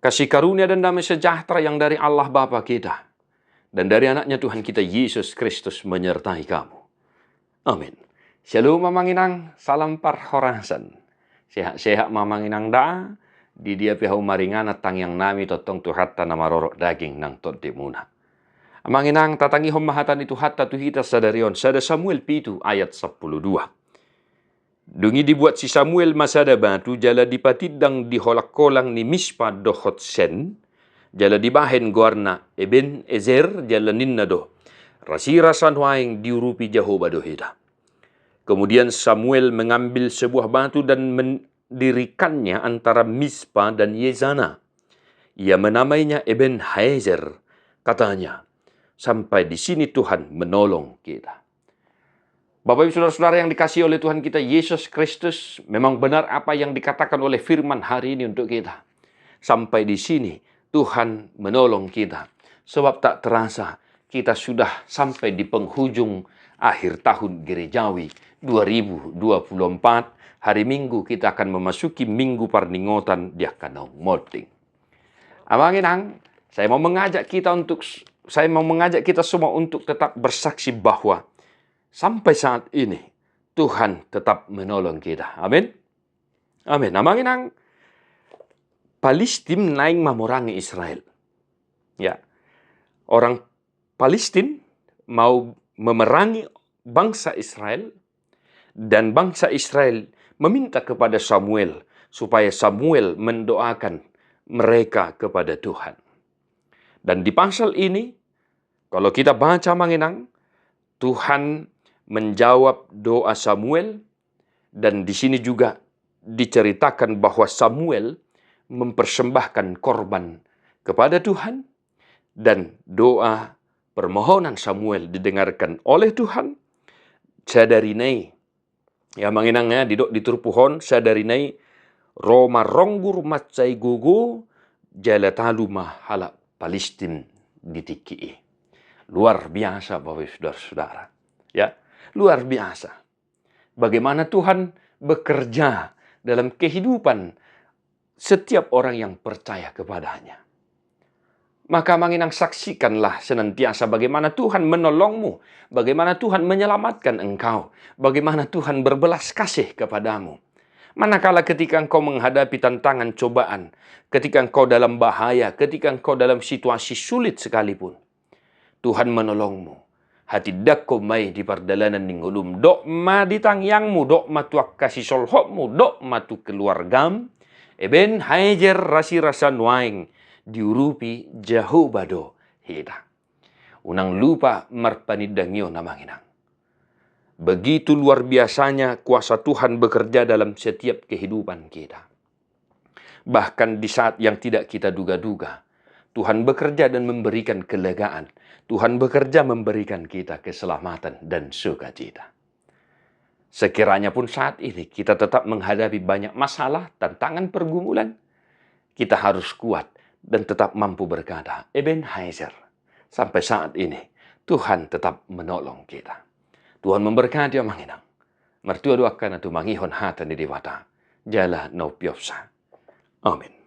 kasih karunia dan damai sejahtera yang dari Allah Bapa kita dan dari anaknya Tuhan kita Yesus Kristus menyertai kamu. Amin. Shalom mamanginang, salam parhorasan. Sehat-sehat mamanginang da, di dia pihau maringana tang yang nami totong tu hatta nama rorok daging nang tot demuna. Amanginang tatangi homahatan itu hatta tu hita sadarion, sada Samuel pitu ayat 12. Dungi dibuat si Samuel masada batu, jala dipatidang di holak kolang ni Mispa dohot sen, jala dibahen guarna Eben Ezer jala ninna do, rasira sanwaing diurupi Jehovah dohida. Kemudian Samuel mengambil sebuah batu dan mendirikannya antara Mispa dan Yezana. Ia menamainya Eben Haezer, katanya, sampai di sini Tuhan menolong kita. Bapak Ibu Saudara-saudara yang dikasihi oleh Tuhan kita Yesus Kristus, memang benar apa yang dikatakan oleh firman hari ini untuk kita. Sampai di sini Tuhan menolong kita. Sebab tak terasa kita sudah sampai di penghujung akhir tahun gerejawi 2024. Hari Minggu kita akan memasuki Minggu Parningotan Diakanong Moting. Amanginang, saya mau mengajak kita semua untuk tetap bersaksi bahwa sampai saat ini, Tuhan tetap menolong kita. Amin. Amin. Namanginang, Palestina naing memerangi Israel. Ya, orang Palestina mau memerangi bangsa Israel, dan bangsa Israel meminta kepada Samuel supaya Samuel mendoakan mereka kepada Tuhan. Dan di pasal ini, kalau kita baca manginang, Tuhan menjawab doa Samuel, dan di sini juga diceritakan bahwa Samuel mempersembahkan korban kepada Tuhan, dan doa permohonan Samuel didengarkan oleh Tuhan. Sadarinai, ya manginangnya di turpuhon sadarinai Roma ronggur macai gugu jala taluma halak Palestin ditiki. Luar biasa Bapak Saudara-saudara. Ya, luar biasa. Bagaimana Tuhan bekerja dalam kehidupan setiap orang yang percaya kepadanya. Maka manginang saksikanlah senantiasa bagaimana Tuhan menolongmu, bagaimana Tuhan menyelamatkan engkau, bagaimana Tuhan berbelas kasih kepadamu. Manakala ketika engkau menghadapi tantangan cobaan, ketika engkau dalam bahaya, ketika engkau dalam situasi sulit sekalipun, Tuhan menolongmu. Hati dakko mai di pardalanan ninggulum, dok ma ditangyangmu, dok ma tuak kasih solhokmu, dok ma tu keluargam, Eben Haezer rasi rasa nuaing, diurupi Jehovah do hida. Unang lupa marpanidangyo namanginang. Begitu luar biasanya kuasa Tuhan bekerja dalam setiap kehidupan kita. Bahkan di saat yang tidak kita duga-duga, Tuhan bekerja dan memberikan kelegaan. Tuhan bekerja memberikan kita keselamatan dan sukacita. Sekiranya pun saat ini kita tetap menghadapi banyak masalah, tantangan, pergumulan, kita harus kuat dan tetap mampu berkata, Eben Haezer, sampai saat ini Tuhan tetap menolong kita. Tuhan memberkati manginang. Mertua doakan atau mangihon hatan di dewata. Jala no piopsa. Amin.